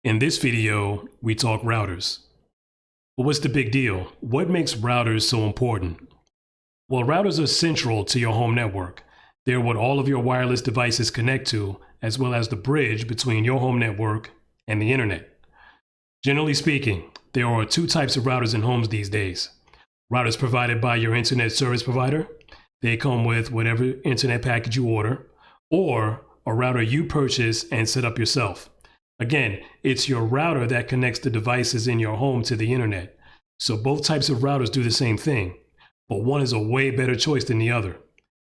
In this video, we talk routers. But what's the big deal? What makes routers so important? Well, routers are central to your home network. They're what all of your wireless devices connect to, as well as the bridge between your home network and the internet. Generally speaking, there are two types of routers in homes these days. Routers provided by your internet service provider. They come with whatever internet package you order, or a router you purchase and set up yourself. Again, it's your router that connects the devices in your home to the internet. So both types of routers do the same thing, but one is a way better choice than the other.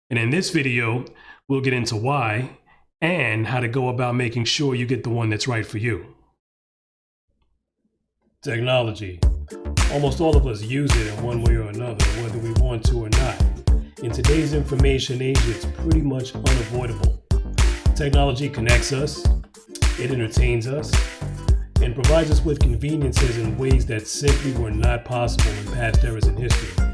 And in this video, we'll get into why and how to go about making sure you get the one that's right for you. Technology. Almost all of us use it in one way or another, whether we want to or not. In today's information age, it's pretty much unavoidable. Technology connects us, it entertains us, and provides us with conveniences in ways that simply were not possible in past eras in history.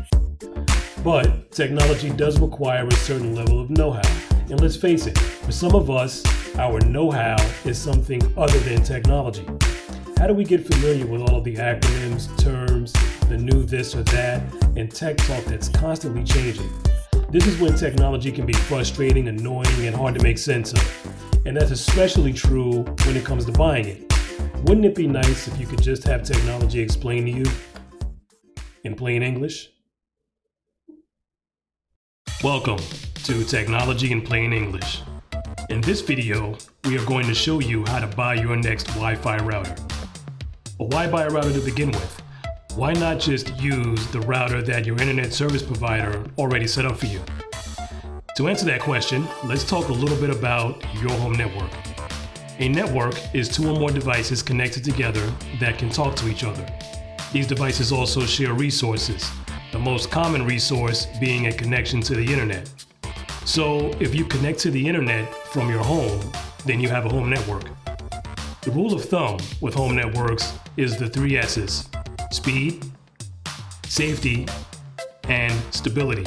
But technology does require a certain level of know-how. And let's face it, for some of us, our know-how is something other than technology. How do we get familiar with all of the acronyms, terms, the new this or that, and tech talk that's constantly changing? This is when technology can be frustrating, annoying, and hard to make sense of. And that's especially true when it comes to buying it. Wouldn't it be nice if you could just have technology explain to you in plain English? Welcome to Technology in Plain English. In this video, we are going to show you how to buy your next Wi-Fi router. But why buy a router to begin with? Why not just use the router that your internet service provider already set up for you? To answer that question, let's talk a little bit about your home network. A network is two or more devices connected together that can talk to each other. These devices also share resources, the most common resource being a connection to the internet. So if you connect to the internet from your home, then you have a home network. The rule of thumb with home networks is the 3 S's: speed, safety, and stability.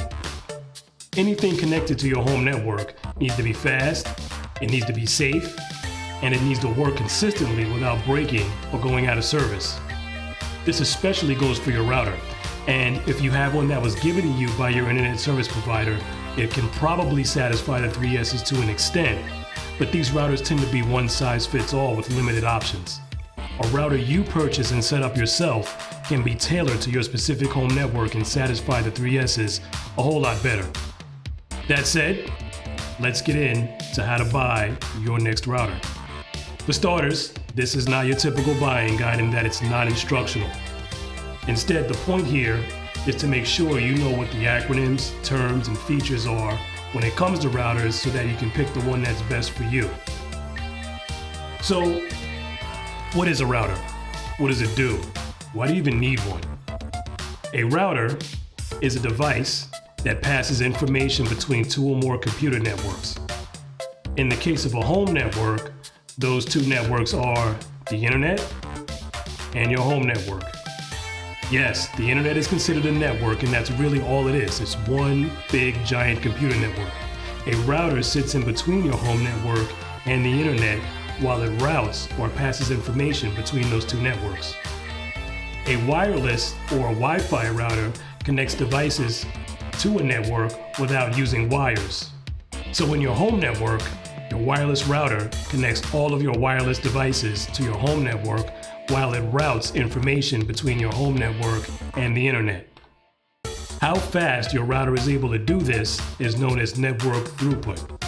Anything connected to your home network needs to be fast, it needs to be safe, and it needs to work consistently without breaking or going out of service. This especially goes for your router, and if you have one that was given to you by your internet service provider, it can probably satisfy the 3 S's to an extent, but these routers tend to be one size fits all with limited options. A router you purchase and set up yourself can be tailored to your specific home network and satisfy the 3 S's a whole lot better. That said, let's get into how to buy your next router. For starters, this is not your typical buying guide in that it's not instructional. Instead, the point here is to make sure you know what the acronyms, terms, and features are when it comes to routers so that you can pick the one that's best for you. So, what is a router? What does it do? Why do you even need one? A router is a device that passes information between two or more computer networks. In the case of a home network, those two networks are the internet and your home network. Yes, the internet is considered a network, and that's really all it is. It's one big giant computer network. A router sits in between your home network and the internet while it routes or passes information between those two networks. A wireless or a Wi-Fi router connects devices to a network without using wires. So in your home network, your wireless router connects all of your wireless devices to your home network while it routes information between your home network and the internet. How fast your router is able to do this is known as network throughput.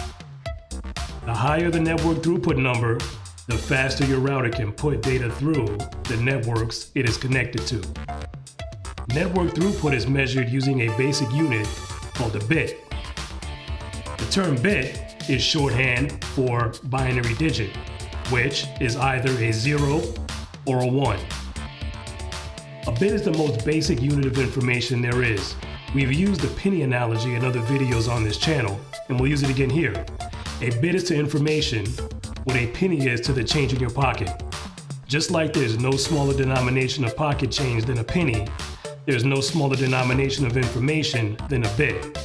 The higher the network throughput number, the faster your router can put data through the networks it is connected to. Network throughput is measured using a basic unit called a bit. The term bit is shorthand for binary digit, which is either a 0 or a 1. A bit is the most basic unit of information there is. We've used the penny analogy in other videos on this channel, and we'll use it again here. A bit is to information what a penny is to the change in your pocket. Just like there's no smaller denomination of pocket change than a penny, there's no smaller denomination of information than a bit.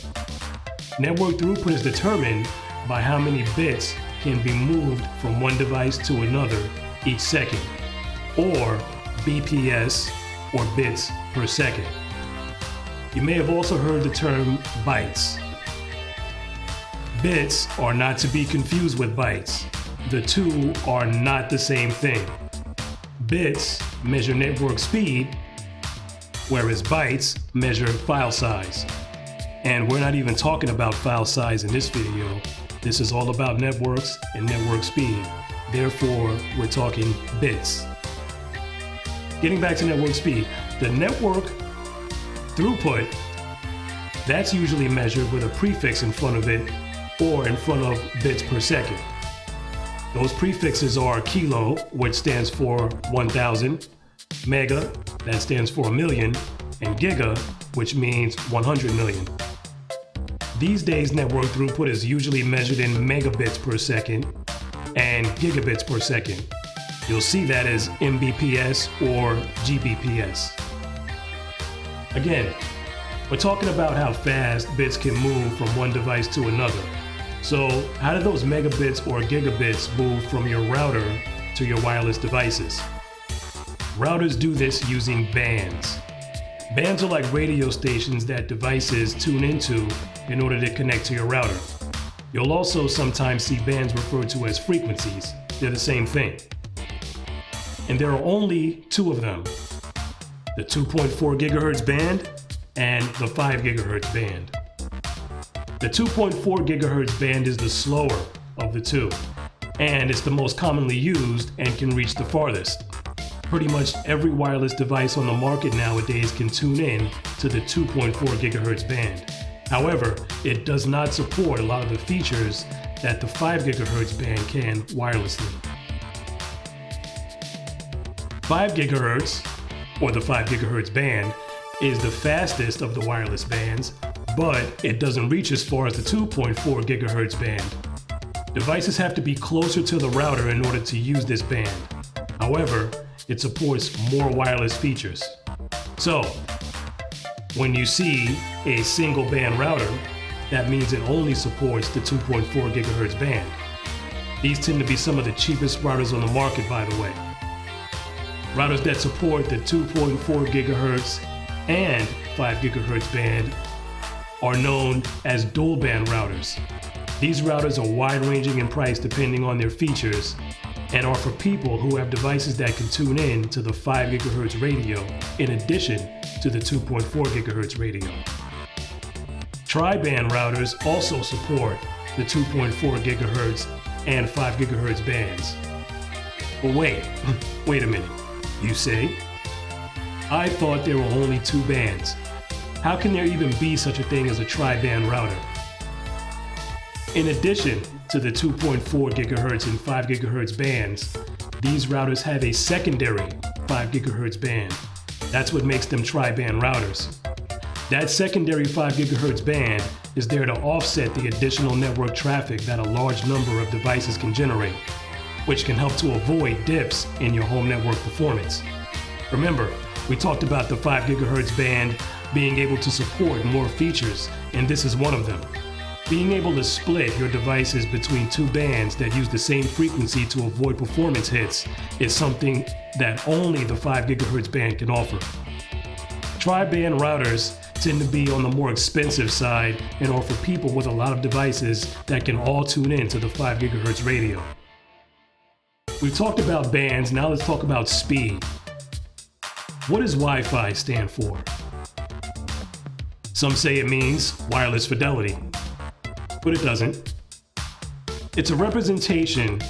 Network throughput is determined by how many bits can be moved from one device to another each second. or BPS, or bits per second. You may have also heard the term bytes. Bits are not to be confused with bytes. The two are not the same thing. Bits measure network speed, whereas bytes measure file size. And we're not even talking about file size in this video. This is all about networks and network speed. Therefore, we're talking bits. Getting back to network speed, the network throughput, that's usually measured with a prefix in front of it or in front of bits per second. Those prefixes are kilo, which stands for 1,000, mega, that stands for a million, and giga, which means 100 million. These days, network throughput is usually measured in megabits per second and gigabits per second. You'll see that as Mbps or Gbps. Again, we're talking about how fast bits can move from one device to another. So how do those megabits or gigabits move from your router to your wireless devices? Routers do this using bands. Bands are like radio stations that devices tune into in order to connect to your router. You'll also sometimes see bands referred to as frequencies. They're the same thing. And there are only two of them, the 2.4 gigahertz band and the 5 gigahertz band. The 2.4 gigahertz band is the slower of the two, and it's the most commonly used and can reach the farthest. Pretty much every wireless device on the market nowadays can tune in to the 2.4 gigahertz band. However, it does not support a lot of the features that the 5 gigahertz band can wirelessly. 5 gigahertz, or the 5 gigahertz band, is the fastest of the wireless bands, but it doesn't reach as far as the 2.4 gigahertz band. Devices have to be closer to the router in order to use this band. However, it supports more wireless features. So, when you see a single band router, that means it only supports the 2.4 gigahertz band. These tend to be some of the cheapest routers on the market, by the way. Routers that support the 2.4 gigahertz and 5 gigahertz band are known as dual band routers. These routers are wide-ranging in price depending on their features and are for people who have devices that can tune in to the 5 gigahertz radio in addition to the 2.4 gigahertz radio. Tri-band routers also support the 2.4 gigahertz and 5 gigahertz bands. But wait a minute, you say? I thought there were only two bands. How can there even be such a thing as a tri-band router? In addition to the 2.4 gigahertz and 5 gigahertz bands, these routers have a secondary 5 gigahertz band. That's what makes them tri-band routers. That secondary 5 gigahertz band is there to offset the additional network traffic that a large number of devices can generate, which can help to avoid dips in your home network performance. Remember, we talked about the 5 gigahertz band being able to support more features, and this is one of them. Being able to split your devices between two bands that use the same frequency to avoid performance hits is something that only the 5 gigahertz band can offer. Tri-band routers tend to be on the more expensive side and are for people with a lot of devices that can all tune in to the 5 gigahertz radio. We've talked about bands, now let's talk about speed. What does Wi-Fi stand for? Some say it means wireless fidelity, but it doesn't. It's a representation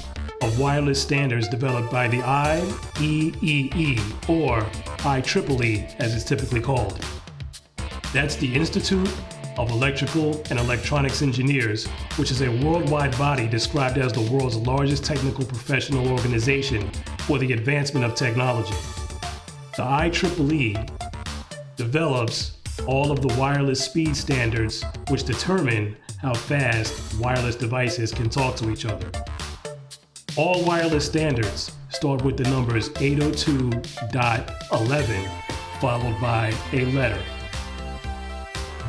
of wireless standards developed by the IEEE, or IEEE as it's typically called. That's the Institute of Electrical and Electronics Engineers, which is a worldwide body described as the world's largest technical professional organization for the advancement of technology. The IEEE develops all of the wireless speed standards which determine how fast wireless devices can talk to each other. All wireless standards start with the numbers 802.11 followed by a letter.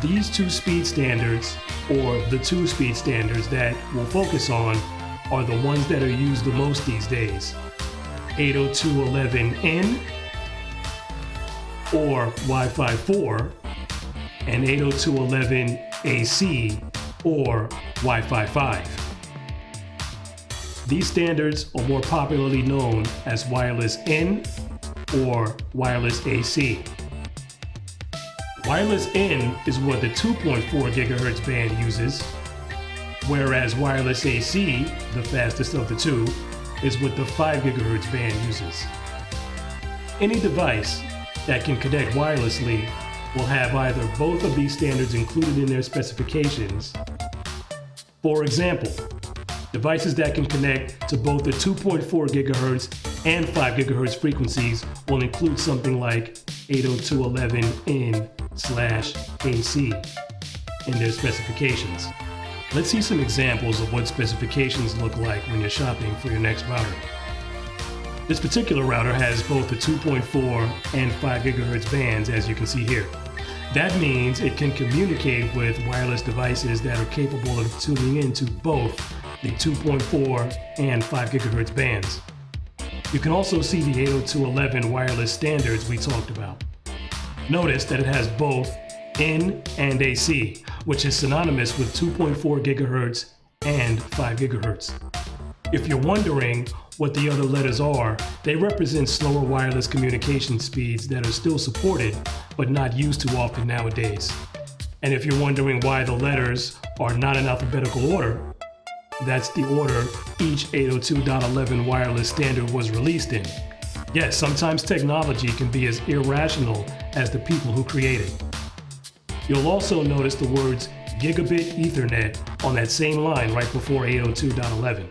These two speed standards, or the two speed standards that we'll focus on, are the ones that are used the most these days. 802.11n or Wi-Fi 4 and 802.11ac or Wi-Fi 5. These standards are more popularly known as wireless N or wireless AC. Wireless N is what the 2.4 GHz band uses, whereas wireless AC, the fastest of the two, is what the 5 GHz band uses. Any device that can connect wirelessly will have either both of these standards included in their specifications. For example, devices that can connect to both the 2.4 GHz and 5 GHz frequencies will include something like 802.11n/AC in their specifications. Let's see some examples of what specifications look like when you're shopping for your next router. This particular router has both the 2.4 and 5 GHz bands, as you can see here. That means it can communicate with wireless devices that are capable of tuning into both the 2.4 and 5 GHz bands. You can also see the 802.11 wireless standards we talked about. Notice that it has both N and AC, which is synonymous with 2.4 GHz and 5 GHz. If you're wondering what the other letters are, they represent slower wireless communication speeds that are still supported but not used too often nowadays. And if you're wondering why the letters are not in alphabetical order, that's the order each 802.11 wireless standard was released in. Yes, sometimes technology can be as irrational as the people who create it. You'll also notice the words Gigabit Ethernet on that same line right before 802.11.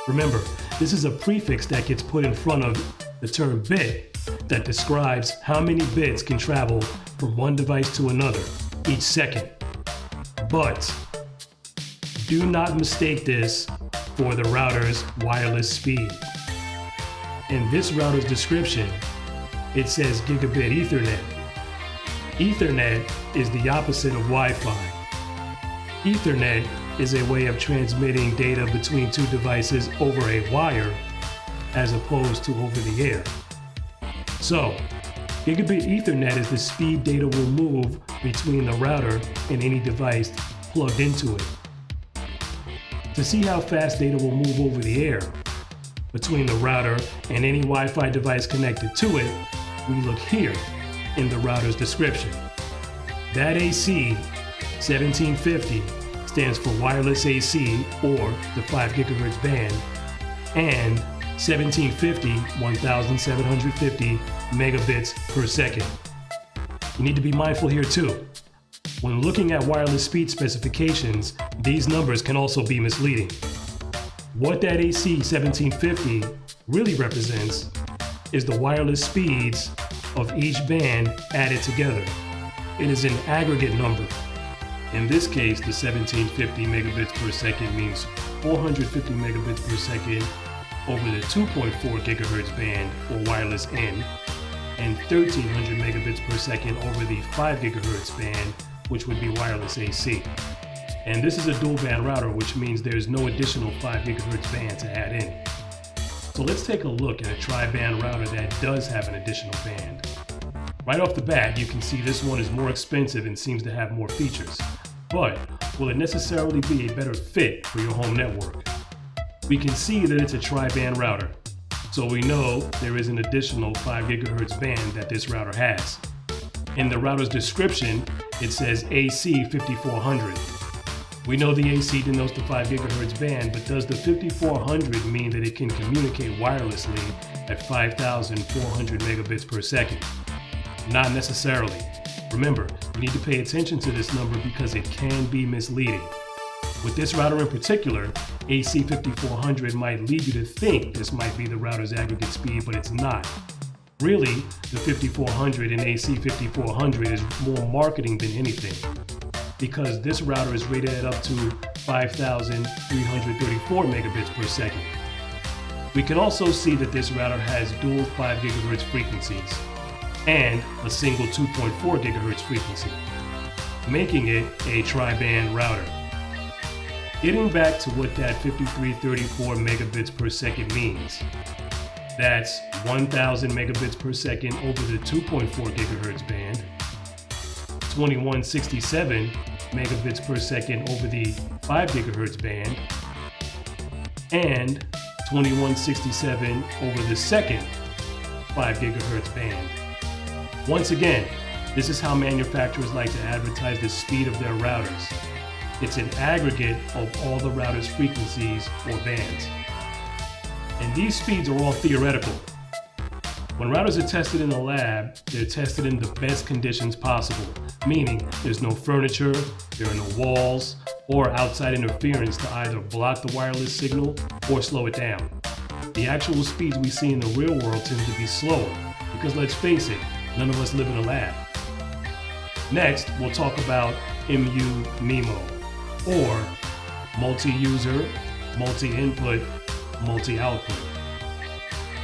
Remember, this is a prefix that gets put in front of the term bit that describes how many bits can travel from one device to another each second. But do not mistake this for the router's wireless speed. In this router's description, it says Gigabit Ethernet. Ethernet is the opposite of Wi-Fi. Ethernet is a way of transmitting data between two devices over a wire as opposed to over the air. So, Gigabit Ethernet is the speed data will move between the router and any device plugged into it. To see how fast data will move over the air between the router and any Wi-Fi device connected to it, we look here in the router's description. That AC 1750 stands for wireless AC or the 5 GHz band, and 1750, 1750 megabits per second. You need to be mindful here too. When looking at wireless speed specifications, these numbers can also be misleading. What that AC 1750 really represents is the wireless speeds of each band added together. It is an aggregate number. In this case, the 1750 megabits per second means 450 megabits per second over the 2.4 gigahertz band or wireless N, and 1300 megabits per second over the 5 gigahertz band, which would be wireless AC. And this is a dual band router, which means there's no additional 5 gigahertz band to add in. So let's take a look at a tri-band router that does have an additional band. Right off the bat, you can see this one is more expensive and seems to have more features. But will it necessarily be a better fit for your home network? We can see that it's a tri-band router, so we know there is an additional 5 gigahertz band that this router has. In the router's description, it says AC 5400. We know the AC denotes the 5 gigahertz band, but does the 5400 mean that it can communicate wirelessly at 5,400 megabits per second? Not necessarily. Remember, you need to pay attention to this number because it can be misleading. With this router in particular, AC 5400 might lead you to think this might be the router's aggregate speed, but it's not. Really, the 5400 and AC 5400 is more marketing than anything, because this router is rated at up to 5,334 megabits per second. We can also see that this router has dual 5 gigahertz frequencies and a single 2.4 gigahertz frequency, making it a tri-band router. Getting back to what that 5334 megabits per second means. That's 1000 megabits per second over the 2.4 gigahertz band, 2167 megabits per second over the 5 gigahertz band, and 2167 over the second 5 gigahertz band. Once again, this is how manufacturers like to advertise the speed of their routers. It's an aggregate of all the router's frequencies or bands. And these speeds are all theoretical. When routers are tested in the lab, they're tested in the best conditions possible, meaning there's no furniture, there are no walls, or outside interference to either block the wireless signal or slow it down. The actual speeds we see in the real world tend to be slower, because let's face it, none of us live in a lab. Next, we'll talk about MU-MIMO, or multi-user, multi-input, multi-output.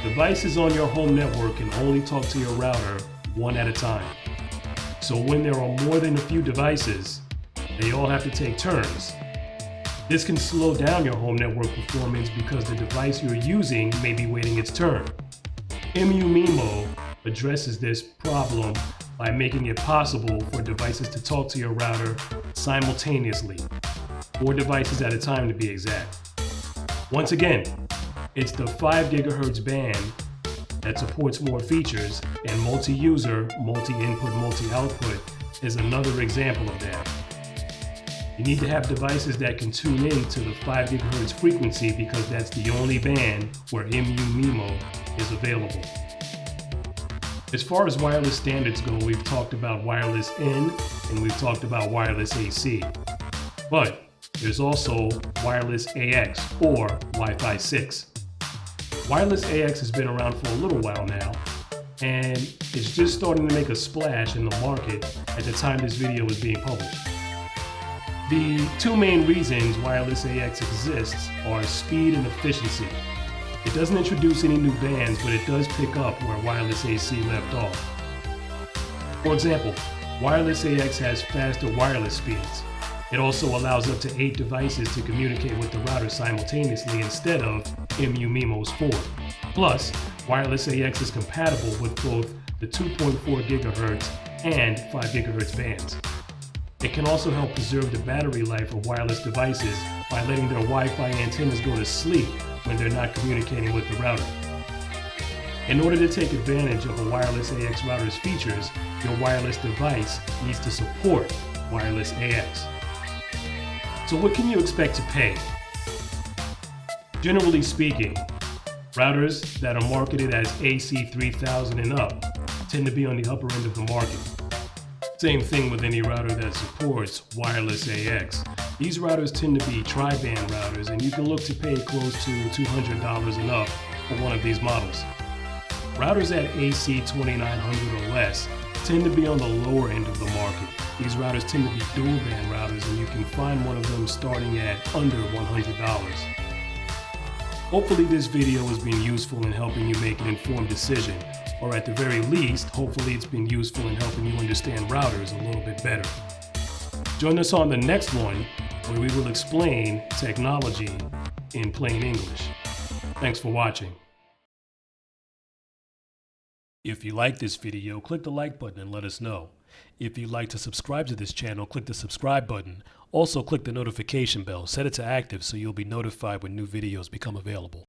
Devices on your home network can only talk to your router one at a time. So when there are more than a few devices, they all have to take turns. This can slow down your home network performance because the device you're using may be waiting its turn. MU-MIMO addresses this problem by making it possible for devices to talk to your router simultaneously, 4 devices at a time to be exact. Once again, it's the 5 gigahertz band that supports more features, and multi-user, multi-input, multi-output is another example of that. You need to have devices that can tune in to the 5 gigahertz frequency because that's the only band where MU-MIMO is available. As far as wireless standards go, we've talked about wireless in and we've talked about wireless AC. But there's also wireless AX or Wi-Fi 6. Wireless AX has been around for a little while now, and it's just starting to make a splash in the market at the time this video is being published. The 2 main reasons wireless AX exists are speed and efficiency. It doesn't introduce any new bands, but it does pick up where wireless AC left off. For example, wireless AX has faster wireless speeds. It also allows up to 8 devices to communicate with the router simultaneously instead of MU-MIMO's 4. Plus, wireless AX is compatible with both the 2.4 gigahertz and 5 gigahertz bands. It can also help preserve the battery life of wireless devices by letting their Wi-Fi antennas go to sleep when they're not communicating with the router. In order to take advantage of a wireless AX router's features, your wireless device needs to support wireless AX. So what can you expect to pay? Generally speaking, routers that are marketed as AC3000 and up tend to be on the upper end of the market. Same thing with any router that supports wireless AX. These routers tend to be tri-band routers, and you can look to pay close to $200 and up for one of these models. Routers at AC2900 or less tend to be on the lower end of the market. These routers tend to be dual band routers, and you can find one of them starting at under $100. Hopefully this video has been useful in helping you make an informed decision, or at the very least, hopefully it's been useful in helping you understand routers a little bit better. Join us on the next one, where we will explain technology in plain English. Thanks for watching. If you like this video, click the like button and let us know. If you'd like to subscribe to this channel, click the subscribe button. Also click the notification bell, set it to active so you'll be notified when new videos become available.